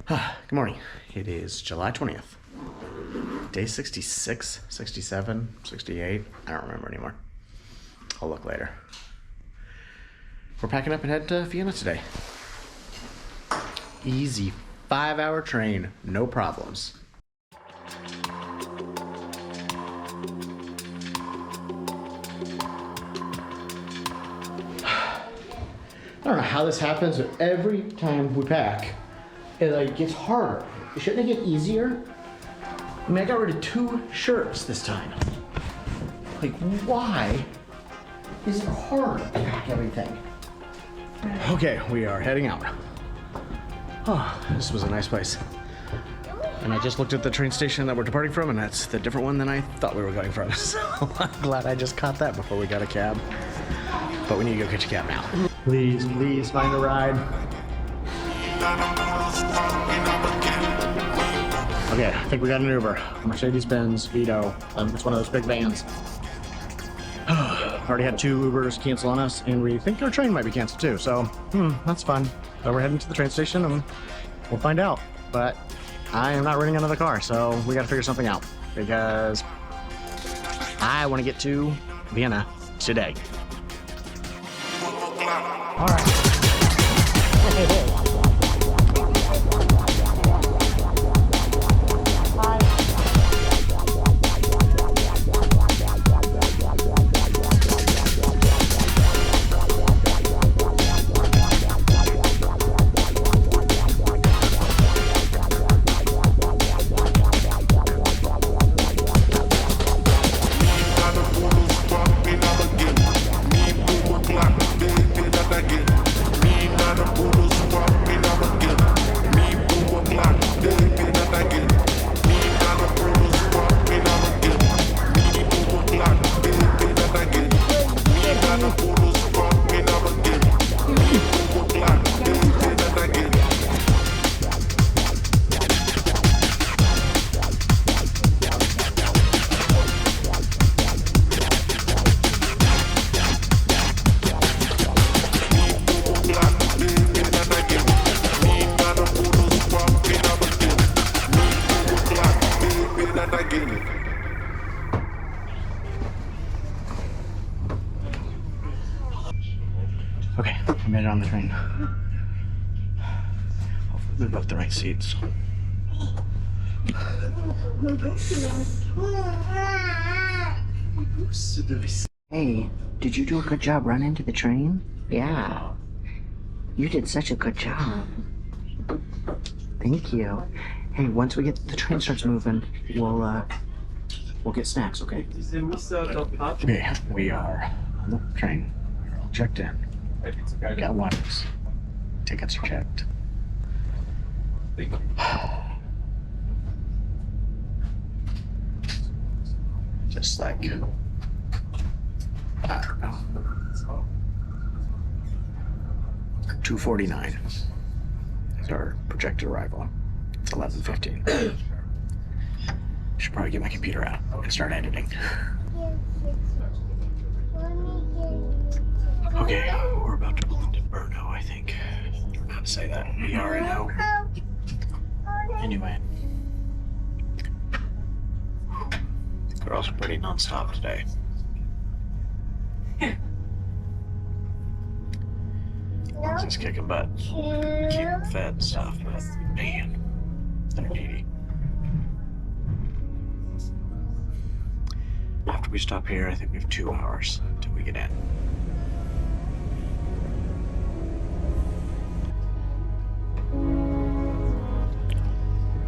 Good morning. It is July 20th. Day 66, 67, 68. I don't remember anymore. I'll look later. We're packing up and heading to Vienna today. Easy 5-hour train, no problems. I don't know how this happens, but every time we pack, it gets harder. Shouldn't it get easier? I mean, I got rid of 2 shirts this time. Why is it hard to pack everything? Okay, we are heading out. Oh, this was a nice place. And I just looked at the train station that we're departing from, and that's the different one than I thought we were going from. So I'm glad I just caught that before we got a cab. But we need to go catch a cab now. Please find a ride. Okay, I think we got an Uber. Mercedes-Benz Vito. It's one of those big vans. Already had 2 Ubers cancel on us, and we think our train might be canceled too. So, that's fun. So we're heading to the train station, and we'll find out. But I am not renting another car, so we got to figure something out because I want to get to Vienna today. All right. Okay, I made it on the train. Hopefully we booked the right seats. Hey, did you do a good job running to the train? Yeah. You did such a good job. Thank you. Hey, once the train starts moving, we'll get snacks, okay? Okay, we are on the train. We're all checked in. We got waters. Tickets are checked. Just like, I don't know. 2:49 is our projected arrival. It's 11:15. Should probably get my computer out and start editing. Okay, we're about to pull into Brno, I think. How to say that? B-R-N-O. Anyway. The girls are pretty non-stop today. Just kicking butt. Keep them fed and stuff, but man, they're needy. After we stop here, I think we have 2 hours until we get in.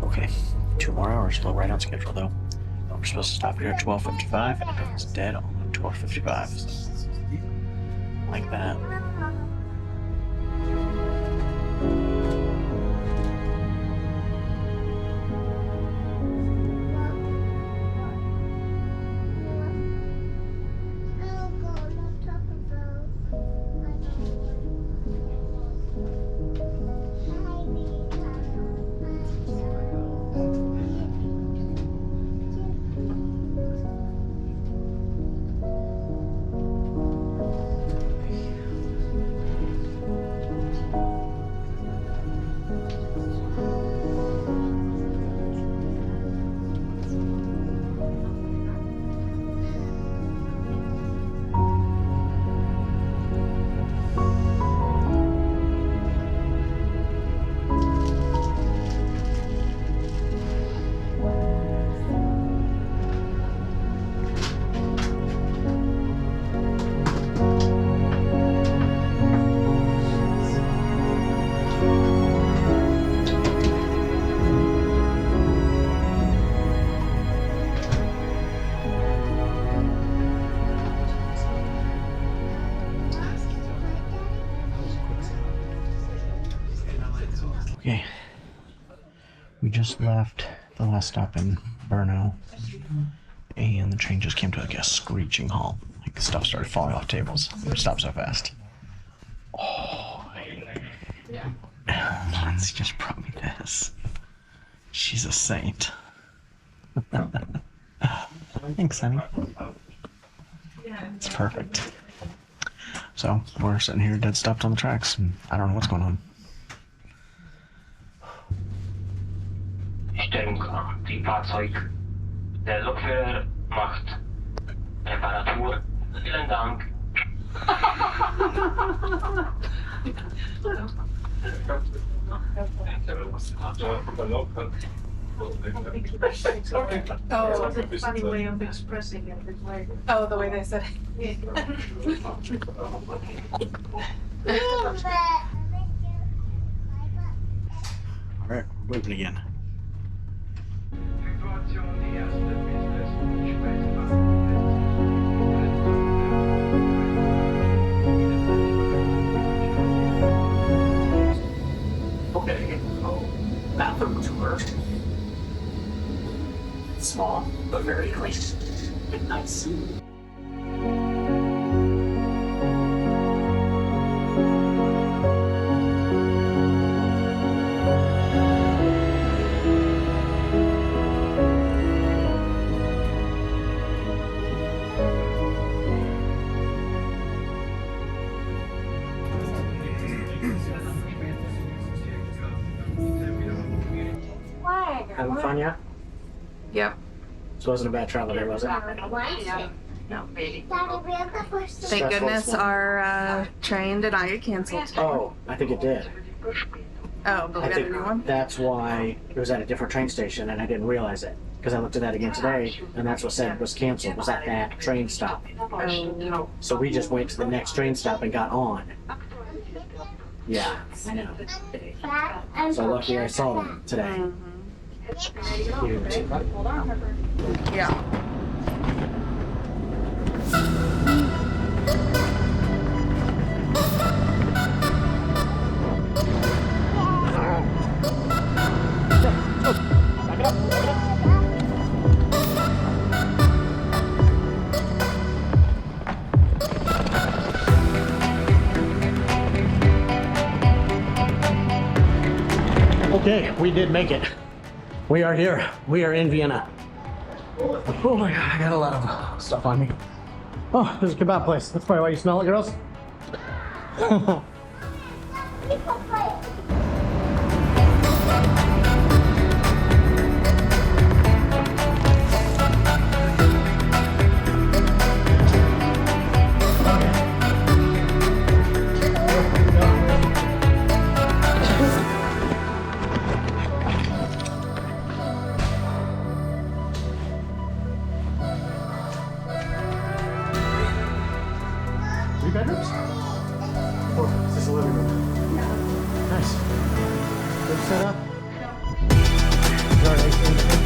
Okay, 2 more hours, still right on schedule though. We're supposed to stop here at 12:55, and it's dead on 12:55. Like that. We just left the last stop in Brno, and the train just came to like a screeching halt. Like the stuff started falling off tables. It stopped so fast. Oh, Lindsay just brought me this. She's a saint. Thanks, honey. It's perfect. So we're sitting here dead stopped on the tracks, and I don't know what's going on. Stellung an. Die Fahrzeug der Lokführer macht Reparatur. Vielen Dank. Oh, it's a funny way of expressing it. Oh, the way they said it. All right, we're moving again. Okay, bathroom tour. Small, but very clean and nice. Having fun yet? Yep. This wasn't a bad travel day, was it? No, baby. Thank Stressful goodness this morning. our train did not get canceled. Oh, I think it did. Oh, but I we got a think new one? that's why it was at a different train station and I didn't realize it. Because I looked at that again today and that's what said was canceled, was at that train stop. Oh, So we just went to the next train stop and got on. Yeah, I know. So lucky I saw them today. Huge. yeah. Okay, we did make it. We are here. We are in Vienna. Oh my god, I got a lot of stuff on me. Oh, there's a kebab place. That's probably why you smell it, girls. Three bedrooms? Oh, is this a living room? Nice. Good setup. Is there an AC in here?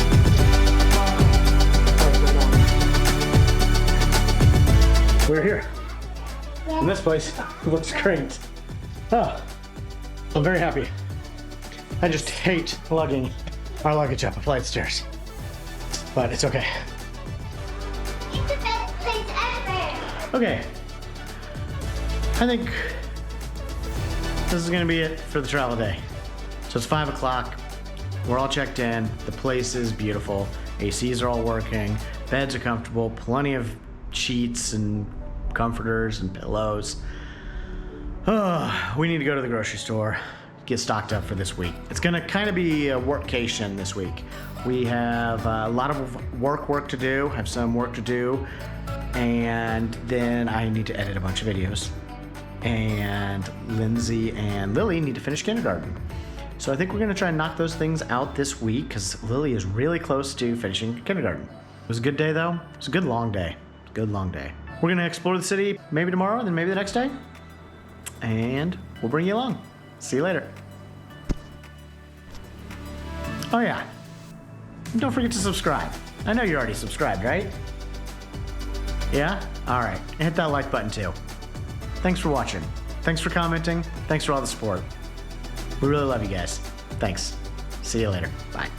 We're here. And this place looks great. Oh, I'm very happy. I just hate lugging our luggage up a flight of stairs. But it's okay. It's the best place ever. Okay. I think this is gonna be it for the travel day. So it's 5 o'clock. We're all checked in. The place is beautiful. ACs are all working. Beds are comfortable. Plenty of sheets and comforters and pillows. Oh, we need to go to the grocery store, get stocked up for this week. It's gonna kind of be a workcation this week. We have a lot of work to do, have some work to do, and then I need to edit a bunch of videos. And Lindsay and Lily need to finish kindergarten. So I think we're gonna try and knock those things out this week because Lily is really close to finishing kindergarten. It was a good day though. It was a good long day. Good long day. We're gonna explore the city maybe tomorrow, then maybe the next day. And we'll bring you along. See you later. Oh yeah, don't forget to subscribe. I know you're already subscribed, right? Yeah? All right, and hit that like button too. Thanks for watching. Thanks for commenting. Thanks for all the support. We really love you guys. Thanks. See you later. Bye.